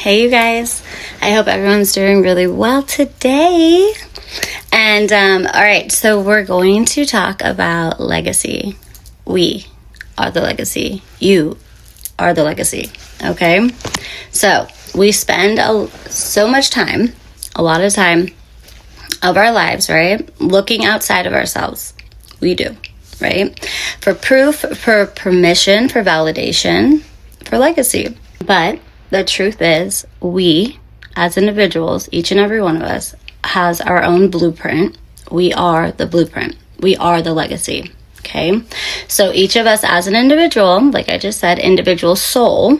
Hey you guys, I hope everyone's doing really well today. And all right, so we're going to talk about legacy. We are the legacy. You are the legacy. Okay, so we spend so much time, a lot of time of our lives, right, looking outside of ourselves. We do, right, for proof, for permission, for validation, for legacy. But the truth is, we as individuals, each and every one of us, has our own blueprint. We are the blueprint. We are the legacy. Okay, so each of us as an individual, like I just said, individual soul,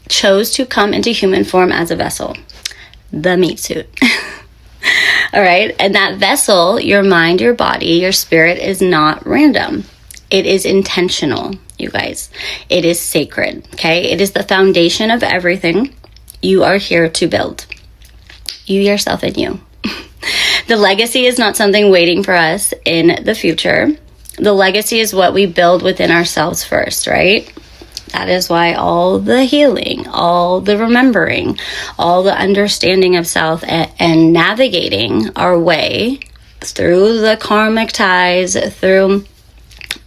chose to come into human form as a vessel, the meat suit. All right, and that vessel, your mind, your body, your spirit, is not random. It is intentional, you guys. It is sacred, okay? It is the foundation of everything you are here to build. You, yourself, and you. The legacy is not something waiting for us in the future. The legacy is what we build within ourselves first, right? That is why all the healing, all the remembering, all the understanding of self and navigating our way through the karmic ties, through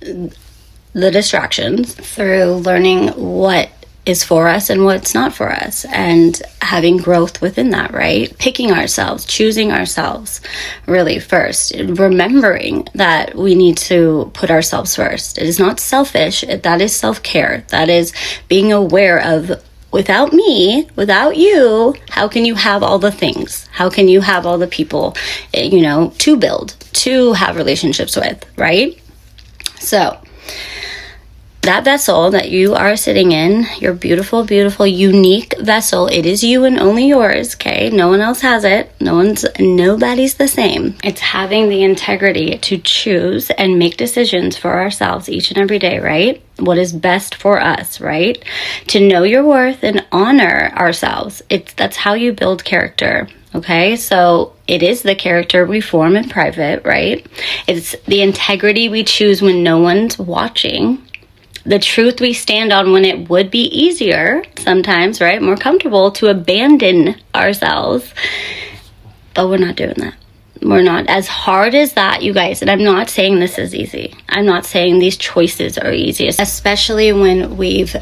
the distractions, through learning what is for us and what's not for us, and having growth within that, right? Picking ourselves, choosing ourselves really first, remembering that we need to put ourselves first. It is not selfish. That is self-care. That is being aware of, without me, without you, how can you have all the things? How can you have all the people, to build, to have relationships with, right? So that vessel that you are sitting in, your beautiful, beautiful, unique vessel, it is you and only yours, okay? No one else has it. Nobody's the same. It's having the integrity to choose and make decisions for ourselves each and every day, right? What is best for us, right? To know your worth and honor ourselves. That's how you build character. Okay, so it is the character we form in private, right? It's the integrity we choose when no one's watching. The truth we stand on when it would be easier sometimes, right? More comfortable to abandon ourselves. But we're not doing that. We're not. As hard as that, you guys, and I'm not saying this is easy. I'm not saying these choices are easy, especially when we've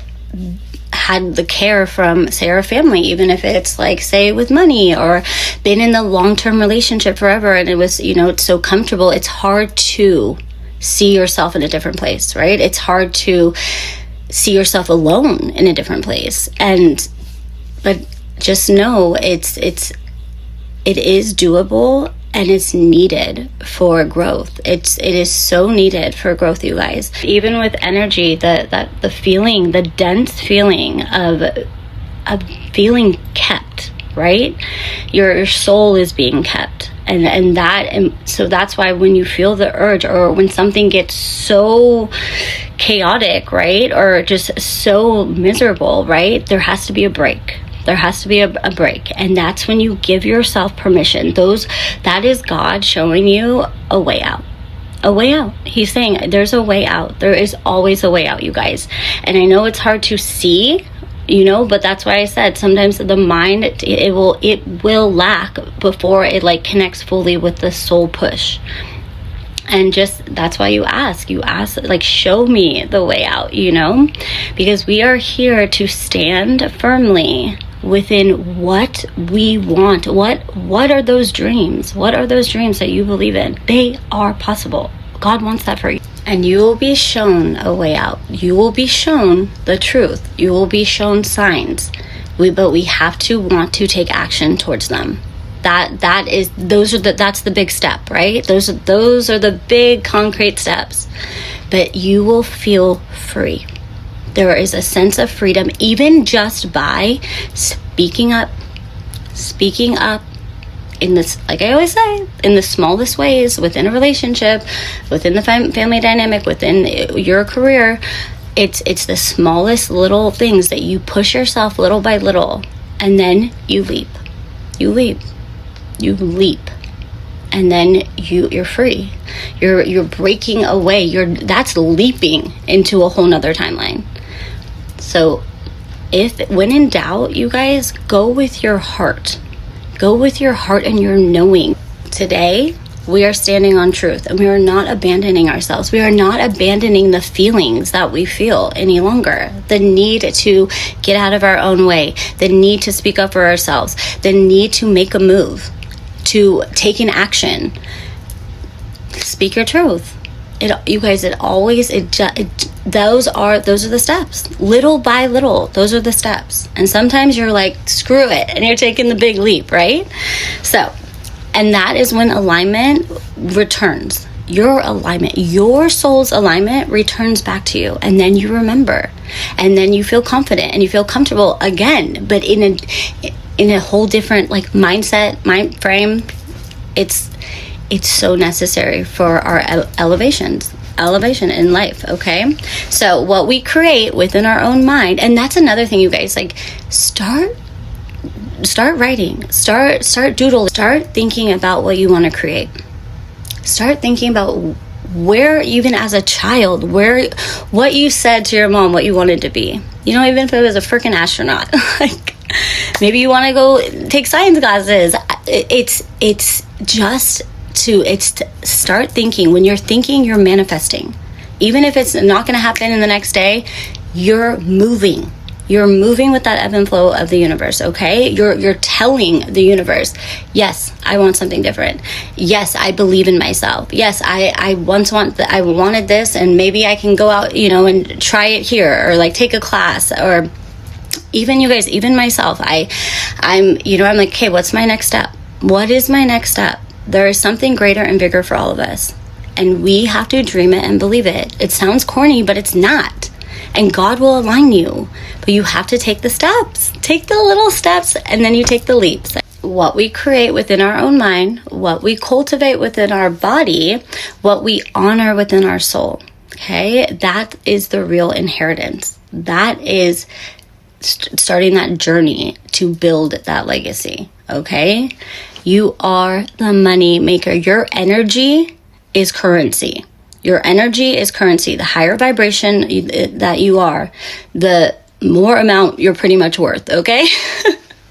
had the care from, say, our family, even if it's like, say, with money, or been in the long-term relationship forever and it was, it's so comfortable. It's hard to see yourself in a different place, right? It's hard to see yourself alone in a different place. But just know it is doable and it's needed for growth. It is so needed for growth, you guys. Even with energy, the feeling, the dense feeling of feeling kept, right? Your soul is being kept. And so that's why when you feel the urge, or when something gets so chaotic, right? Or just so miserable, right? There has to be a break. There has to be a break. And that's when you give yourself permission. That is God showing you a way out. A way out. He's saying there's a way out. There is always a way out, you guys. And I know it's hard to see, but that's why I said sometimes the mind, it will lack before it connects fully with the soul push. And that's why you ask, show me the way out, because we are here to stand firmly within what we want. What are those dreams? What are those dreams that you believe in? They are possible. God wants that for you. And you will be shown a way out. You will be shown the truth. You will be shown signs. But we have to want to take action towards them. That's the big step, right? Those are the big concrete steps. But you will feel free. There is a sense of freedom, even just by speaking up in this, like I always say, in the smallest ways, within a relationship, within the family dynamic, within your career. It's the smallest little things that you push yourself little by little, and then you leap, and then you're free. You're breaking away. That's leaping into a whole nother timeline. So When in doubt, you guys, go with your heart. Go with your heart and your knowing. Today, we are standing on truth, and we are not abandoning ourselves. We are not abandoning the feelings that we feel any longer. The need to get out of our own way, the need to speak up for ourselves, the need to make a move, to take an action. Speak your truth. Those are the steps. Little by little, those are the steps. And sometimes you're like, screw it, and you're taking the big leap, right? So, and that is when alignment returns. Your alignment, your soul's alignment returns back to you. And then you remember. And then you feel confident and you feel comfortable again, but in a whole different mindset, mind frame. It's so necessary for our elevation in life. Okay, so what we create within our own mind, and that's another thing, you guys, start writing, start doodling, start thinking about what you want to create. Start thinking about where, even as a child, what you said to your mom, what you wanted to be. Even if it was a freaking astronaut, maybe you want to go take science classes. It's start thinking. When you're thinking, you're manifesting. Even if it's not going to happen in the next day, you're moving. You're moving with that ebb and flow of the universe, okay? You're telling the universe, yes, I want something different. Yes, I believe in myself. Yes, I wanted this, and maybe I can go out, and try it here, or take a class, or even you guys, even myself. I'm like, okay, what's my next step? What is my next step? There is something greater and bigger for all of us. And we have to dream it and believe it. It sounds corny, but it's not. And God will align you. But you have to take the steps. Take the little steps, and then you take the leaps. What we create within our own mind, what we cultivate within our body, what we honor within our soul. Okay? That is the real inheritance. That is starting that journey to build that legacy. Okay? You are the money maker. Your energy is currency. Your energy is currency. The higher vibration that you are, the more amount you're pretty much worth, okay?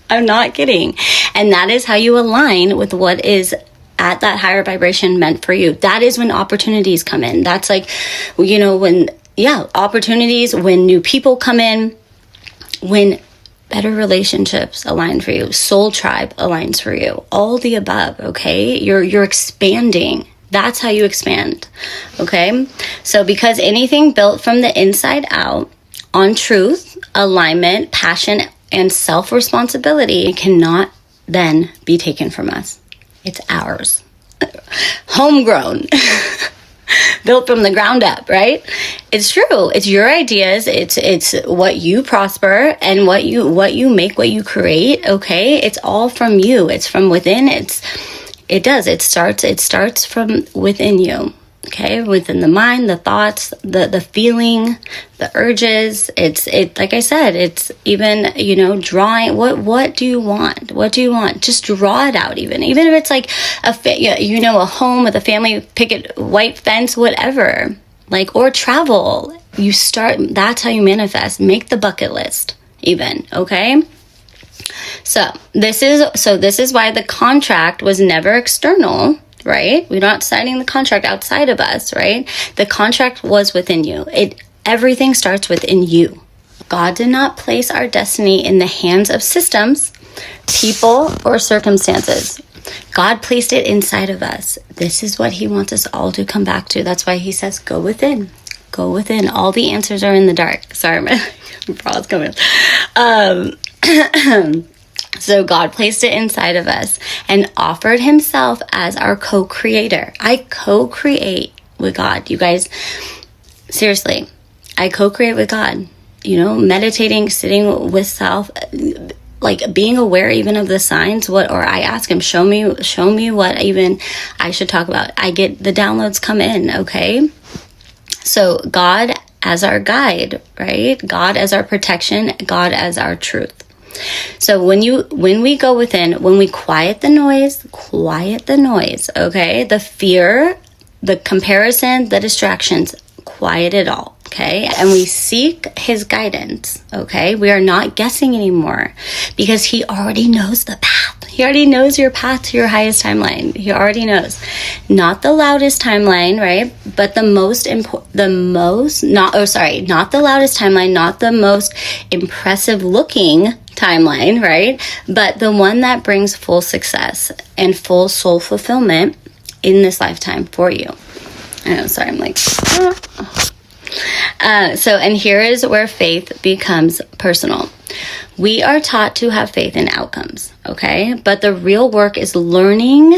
I'm not kidding. And that is how you align with what is at that higher vibration meant for you. That is when opportunities come in. That's opportunities, when new people come in, when better relationships align for you, soul tribe aligns for you, all the above, okay? You're expanding. That's how you expand, okay? So because anything built from the inside out on truth, alignment, passion, and self-responsibility cannot then be taken from us. It's ours. Homegrown. Built from the ground up, right? It's true. It's your ideas. It's what you prosper and what you make, what you create. Okay, it's all from you. It's from within. It starts from within you. Okay, within the mind, the thoughts, the feeling, the urges. It's like I said, it's even, drawing. What do you want? What do you want? Just draw it out. Even if it's like a home with a family picket white fence, whatever. Or travel. You start. That's how you manifest. Make the bucket list. Even, okay. So this is why the contract was never external. Right? We're not signing the contract outside of us, right? The contract was within you. Everything starts within you. God did not place our destiny in the hands of systems, people, or circumstances. God placed it inside of us. This is what he wants us all to come back to. That's why he says, go within. Go within. All the answers are in the dark. Sorry, my braw's coming. So God placed it inside of us and offered himself as our co-creator. I co-create with God. You guys, seriously, I co-create with God. Meditating, sitting with self, being aware even of the signs. Or I ask him, show me what even I should talk about. I get the downloads come in, okay? So God as our guide, right? God as our protection, God as our truth. So when we go within, when we quiet the noise, okay? The fear, the comparison, the distractions, quiet it all, okay? And we seek his guidance, okay? We are not guessing anymore because he already knows the path. He already knows your path to your highest timeline. He already knows. Not the loudest timeline, right? But not the loudest timeline, not the most impressive looking timeline, right? But the one that brings full success and full soul fulfillment in this lifetime for you. I know, sorry, I'm like, and here is where faith becomes personal. We are taught to have faith in outcomes, okay? But the real work is learning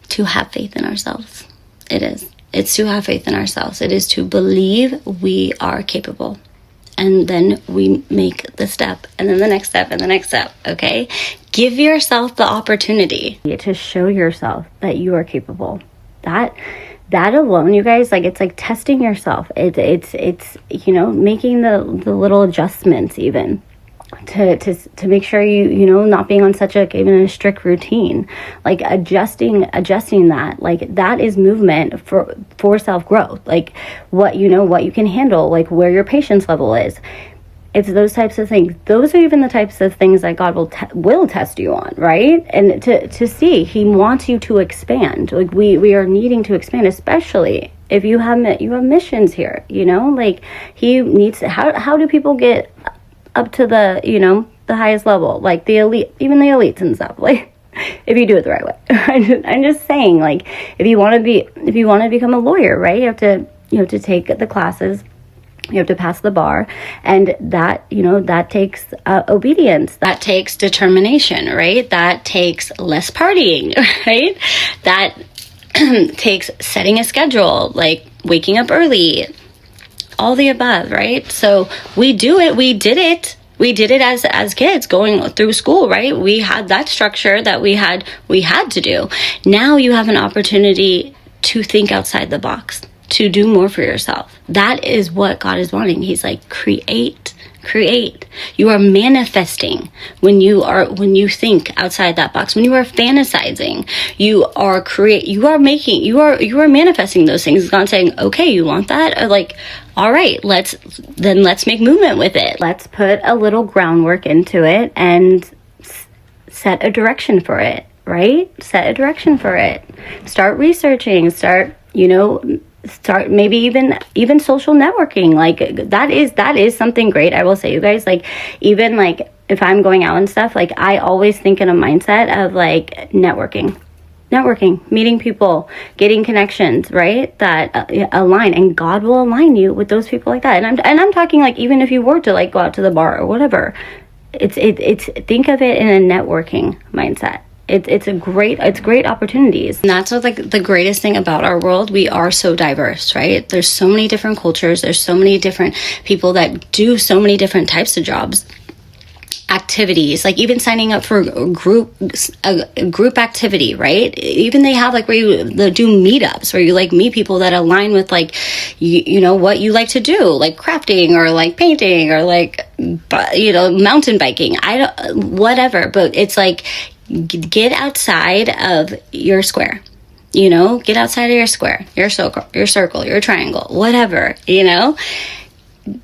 to have faith in ourselves. It is. It's to have faith in ourselves. It is to believe we are capable. And then we make the step, and then the next step, and the next step, okay? Give yourself the opportunity to show yourself that you are capable. That alone, you guys, like, it's like testing yourself. It's making the little adjustments even to make sure you not being on such even a strict routine, like adjusting that, like that is movement for self-growth, like what you can handle, like where your patience level is. It's those types of things. Those are even the types of things that God will test you on, right? And to see, he wants you to expand. Like we are needing to expand, especially if you have missions here, like he needs to, how do people get up to the highest level, like the elite, even the elites and stuff, like if you do it the right way. I'm just saying, like if you want to become a lawyer, right, you have to take the classes, you have to pass the bar, and that takes obedience, that takes determination, right, that takes less partying, right, that takes setting a schedule, like waking up early, all the above, right? So we did it as kids going through school, right? We had that structure that we had to do. Now you have an opportunity to think outside the box, to do more for yourself. That is what God is wanting. He's like, create. You are manifesting when you think outside that box. When you are fantasizing, you are manifesting those things. God's saying, okay, you want that? Or like, all right, let's make movement with it. Let's put a little groundwork into it and set a direction for it, right? Set a direction for it. Start researching, start maybe even social networking. Like that is something great. I will say, you guys, like even like if I'm going out and stuff, like I always think in a mindset of like networking, meeting people, getting connections, right, that align, and God will align you with those people like that. And I'm talking like even if you were to like go out to the bar or whatever, it's think of it in a networking mindset. It's great opportunities. And that's what, like, the greatest thing about our world. We are so diverse, right? There's so many different cultures. There's so many different people that do so many different types of jobs, activities, like even signing up for a group activity, right? Even they have like where they do meetups where you like meet people that align with like what you like to do, like crafting or like painting or like mountain biking, whatever. But it's like, get outside of your square, get outside of your square, your circle, your triangle, whatever,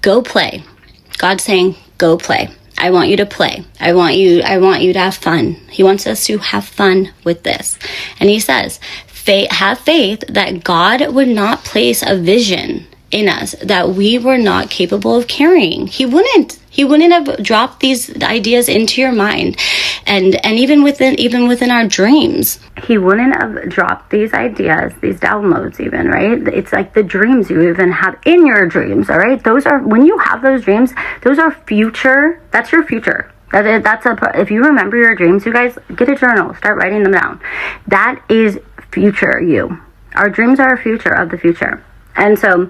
go play. God's saying, go play. I want you to play. I want you to have fun. He wants us to have fun with this. And he says, have faith that God would not place a vision in us that we were not capable of carrying. He wouldn't have dropped these ideas into your mind, and even within our dreams. He wouldn't have dropped these ideas, these downloads even, right? It's like the dreams you even have in your dreams, all right? Those are, when you have those dreams, those are future. That's your future. If you remember your dreams, you guys, get a journal, start writing them down. That is future you. Our dreams are a future of the future. And so,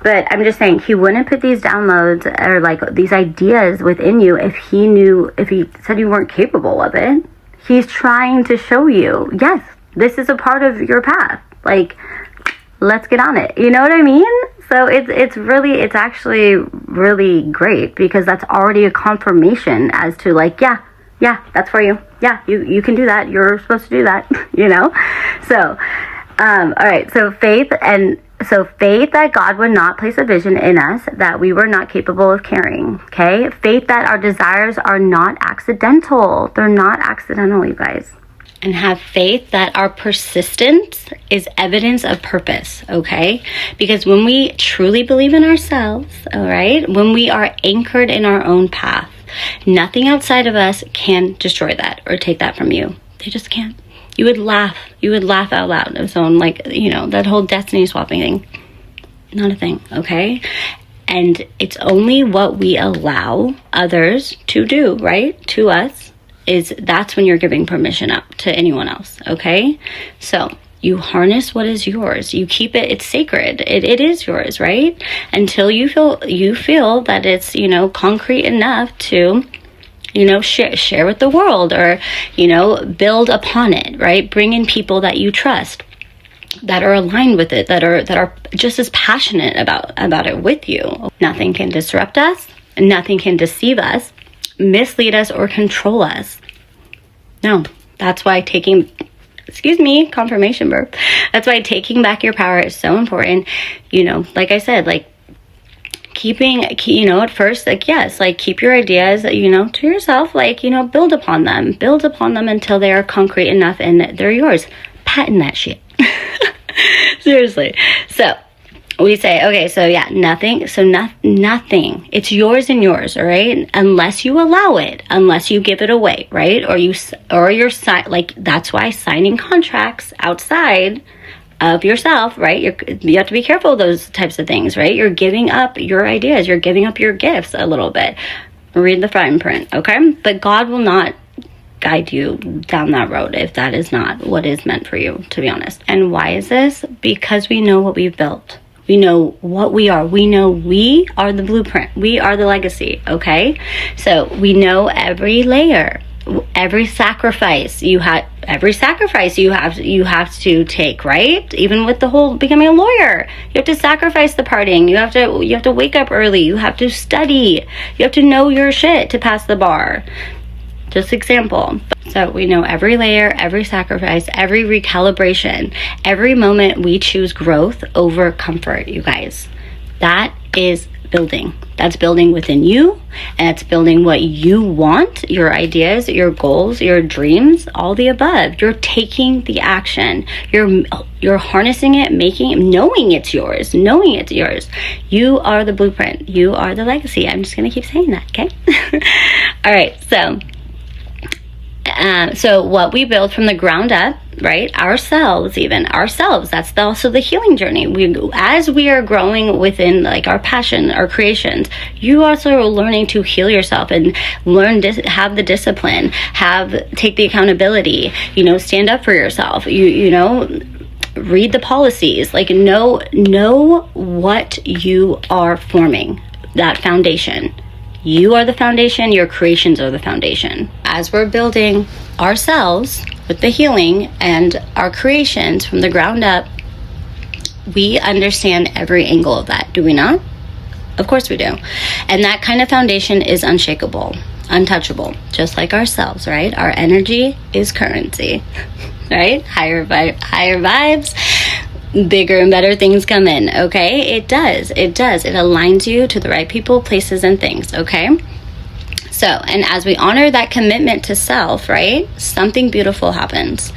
but I'm just saying, he wouldn't put these downloads or like these ideas within you if he said you weren't capable of it. He's trying to show you, yes, this is a part of your path. Like, let's get on it. You know what I mean? So it's actually really great, because that's already a confirmation as to like, yeah, that's for you. Yeah, you can do that. You're supposed to do that, So, all right. So faith So faith that God would not place a vision in us that we were not capable of carrying, okay? Faith that our desires are not accidental. They're not accidental, you guys. And have faith that our persistence is evidence of purpose, okay? Because when we truly believe in ourselves, all right, when we are anchored in our own path, nothing outside of us can destroy that or take that from you. They just can't. You would laugh out loud of someone, like, you know, that whole destiny swapping thing. Not a thing, okay? And it's only what we allow others to do, right? To us, that's when you're giving permission up to anyone else, okay? So you harness what is yours. You keep it, it's sacred. It is yours, right? Until you feel that it's, you know, concrete enough to, you know, share with the world, or, you know, build upon it, right? Bring in people that you trust, that are aligned with it, that are just as passionate about it with you. Nothing can disrupt us. Nothing can deceive us, mislead us, or control us. No, that's why confirmation burp. That's why taking back your power is so important. You know, like I said, like, you know, at first, like, yes, like, keep your ideas, you know, to yourself, like, you know, build upon them until they are concrete enough and they're yours. Patent that shit. Seriously. So we say, okay, so yeah, nothing. It's yours and yours, all right? Unless you allow it, unless you give it away, right? Or you're like, that's why signing contracts outside of yourself, right? You have to be careful of those types of things, right? You're giving up your ideas. You're giving up your gifts a little bit. Read the fine print, okay? But God will not guide you down that road if that is not what is meant for you, to be honest. And why is this? Because we know what we've built. We know what we are. We know we are the blueprint. We are the legacy, okay? So we know every layer, every sacrifice you have to take, right? Even with the whole becoming a lawyer, you have to sacrifice the partying. You have to wake up early. You have to study. You have to know your shit to pass the bar. Just example. So we know every layer, every sacrifice, every recalibration, every moment we choose growth over comfort, you guys. That is building. That's building within you, and it's building what you want, your ideas, your goals, your dreams, all the above. You're taking the action. You're harnessing it, knowing it's yours. You are the blueprint. You are the legacy. I'm just going to keep saying that, okay? All right, so what we build from the ground up, right? Ourselves, that's also the healing journey. As we are growing within, like, our passion, our creations, you also are learning to heal yourself and have the discipline, take the accountability, you know, stand up for yourself, you know, read the policies, like, know what you are forming, that foundation. You are the foundation, your creations are the foundation. As we're building ourselves with the healing and our creations from the ground up, we understand every angle of that, do we not? Of course we do. And that kind of foundation is unshakable, untouchable, just like ourselves, right? Our energy is currency, right? Higher vibes, bigger and better things come in, okay? It does. It aligns you to the right people, places, and things, okay? So, and as we honor that commitment to self, right, something beautiful happens.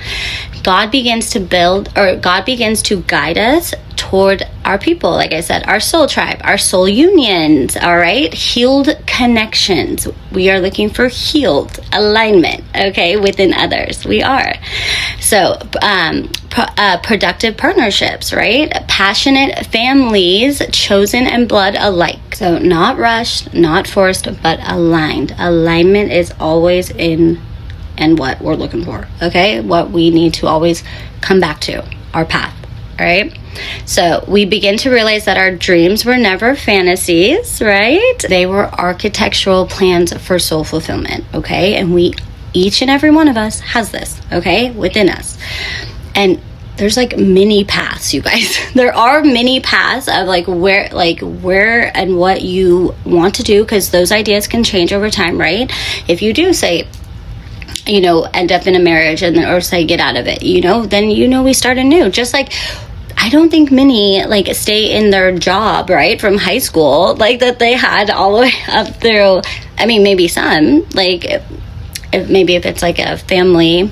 God begins to guide us toward our people, like I said, our soul tribe, our soul unions, all right? Healed connections. We are looking for healed alignment, okay, within others. We are. So, productive partnerships, right? Passionate families, chosen and blood alike. So not rushed, not forced, but aligned. Alignment is always in and what we're looking for, okay? What we need to always come back to, our path, all right? So we begin to realize that our dreams were never fantasies, right? They were architectural plans for soul fulfillment, okay? And each and every one of us has this, okay, within us. And there's like mini paths, you guys. There are mini paths of where and what you want to do, because those ideas can change over time, right? If you do say, you know, end up in a marriage or say get out of it, you know, then, you know, we start anew. Just like I don't think many like stay in their job, right, from high school, like that they had all the way up through. I mean, maybe some, like if it's like a family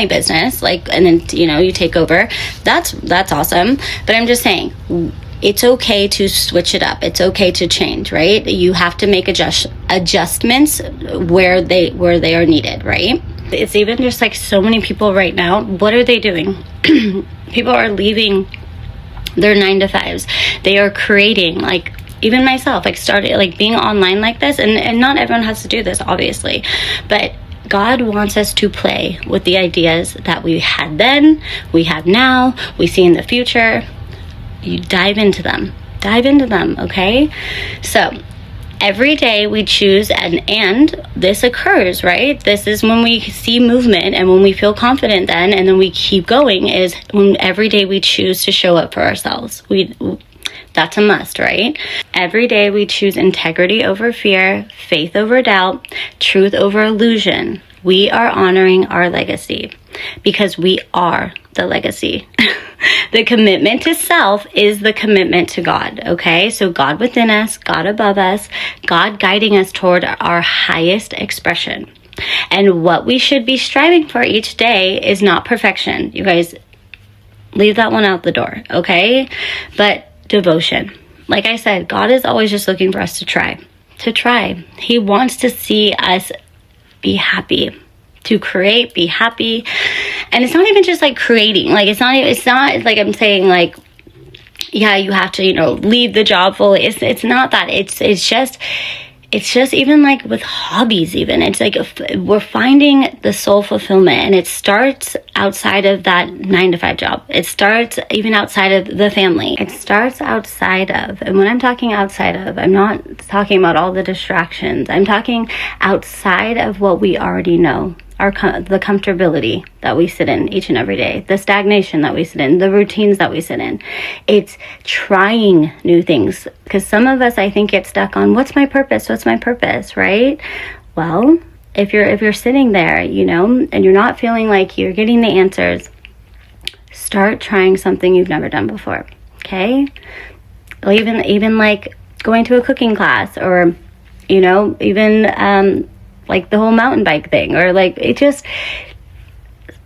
business, like, and then, you know, you take over, that's awesome. But I'm just saying, it's okay to switch it up. It's okay to change, right? You have to make adjustments where they are needed, right? It's even just like so many people right now, what are they doing? People are leaving their 9-to-5s. They are creating, like, even myself, like, started like being online like this, and not everyone has to do this, obviously, but God wants us to play with the ideas that we had then, we have now, we see in the future. You dive into them, okay? So every day we choose, and this occurs, right? This is when we see movement and when we feel confident then, and then we keep going, is when every day we choose to show up for ourselves. That's a must, right? Every day we choose integrity over fear, faith over doubt, truth over illusion. We are honoring our legacy because we are the legacy. The commitment to self is the commitment to God, okay? So God within us, God above us, God guiding us toward our highest expression. And what we should be striving for each day is not perfection. You guys, leave that one out the door, okay? But devotion. Like I said, God is always just looking for us to try. He wants to see us be happy, to create, be happy. And it's not even just like creating. Like, it's not like I'm saying like, yeah, you have to, you know, leave the job fully. It's not that. It's just even like with hobbies, even it's like we're finding the soul fulfillment, and it starts outside of that 9-to-5 job. It starts even outside of the family. It starts outside of, and when I'm talking outside of, I'm not talking about all the distractions. I'm talking outside of what we already know. The comfortability that we sit in each and every day, the stagnation that we sit in, the routines that we sit in. It's trying new things, because some of us, I think, get stuck on what's my purpose, right? Well, if you're sitting there, you know, and you're not feeling like you're getting the answers, start trying something you've never done before, okay? Or even like going to a cooking class, or, you know, even like the whole mountain bike thing, or like it just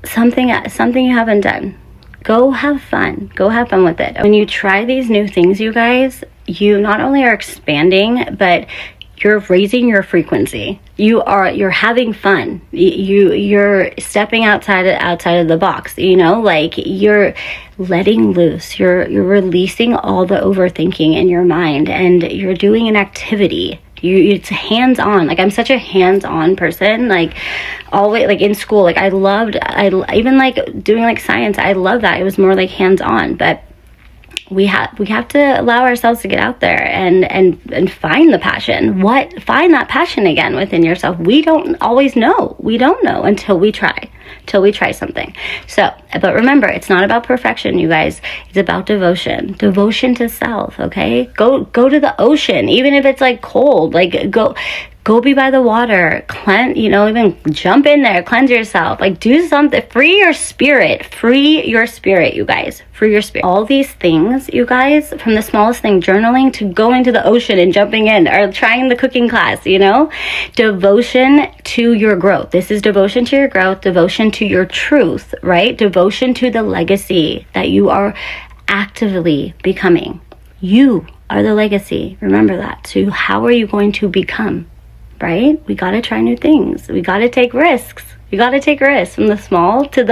something you haven't done. Go have fun with it. When you try these new things, you guys, you not only are expanding, but you're raising your frequency. You're having fun. You're stepping outside of the box, you know, like you're letting loose. You're releasing all the overthinking in your mind, and you're doing an activity. It's hands-on. Like, I'm such a hands-on person. Like, always, like in school, like I even like doing like science. I love that. It was more like hands-on, but we have to allow ourselves to get out there and find the passion. Find that passion again within yourself. We don't always know. We don't know until we try something. So, but remember, it's not about perfection, you guys. It's about devotion to self. Okay, go to the ocean, even if it's like cold. Like, go be by the water, cleanse, you know, even jump in there, cleanse yourself, like do something, free your spirit, you guys, free your spirit. All these things, you guys, from the smallest thing, journaling, to going to the ocean and jumping in, or trying the cooking class, you know, devotion to your growth. This is devotion to your growth, devotion to your truth, right? Devotion to the legacy that you are actively becoming. You are the legacy. Remember that. So how are you going to become? Right? We got to try new things. We got to take risks. We got to take risks from the small to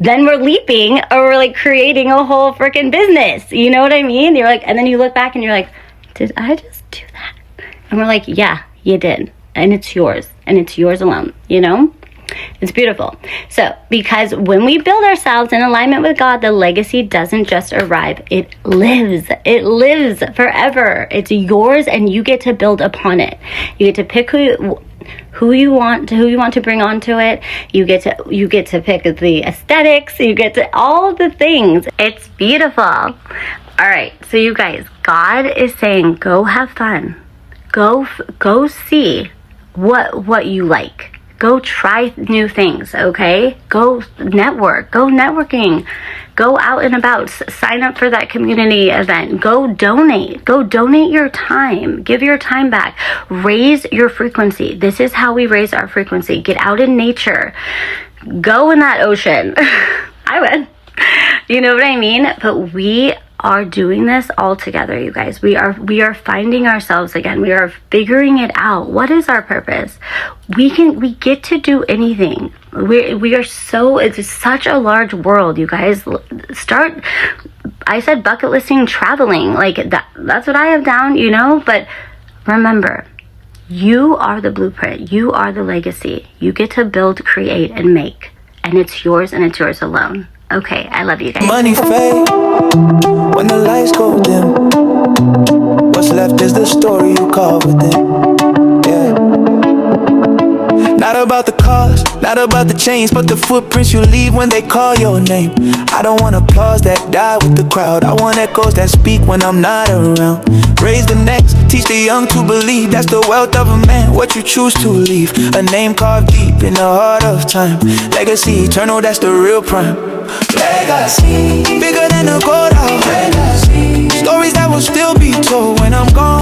then we're leaping, or we're like creating a whole freaking business. You know what I mean? You're like, and then you look back and you're like, did I just do that? And we're like, yeah, you did. And it's yours, and it's yours alone, you know? It's beautiful. So, because when we build ourselves in alignment with God, the legacy doesn't just arrive. It lives. It lives forever. It's yours, and you get to build upon it. You get to pick who you want to bring onto it. You get to pick the aesthetics. You get to all the things. It's beautiful. All right. So you guys, God is saying, go have fun. Go see what you like. Go try new things, okay? Go network. Go networking. Go out and about, sign up for that community event, go donate your time, give your time back, raise your frequency. This is how we raise our frequency. Get out in nature, go in that ocean. I would, you know what I mean? But we are doing this all together, you guys. We are finding ourselves again. We are figuring it out. What is our purpose? We get to do anything. We are so, it's such a large world, you guys. I said bucket listing traveling, like that's what I have down, you know. But remember, you are the blueprint. You are the legacy. You get to build, create, and make, and it's yours, and it's yours alone. Okay, I love you guys. Money fade when the lights go dim. What's left is the story you carve within. Yeah. Not about the cars, not about the chains, but the footprints you leave when they call your name. I don't want applause that die with the crowd. I want echoes that speak when I'm not around. Raise the next, teach the young to believe. That's the wealth of a man, what you choose to leave. A name carved deep in the heart of time. Legacy eternal, that's the real prime. Legacy, bigger than a gold house. Legacy, stories that will still be told when I'm gone.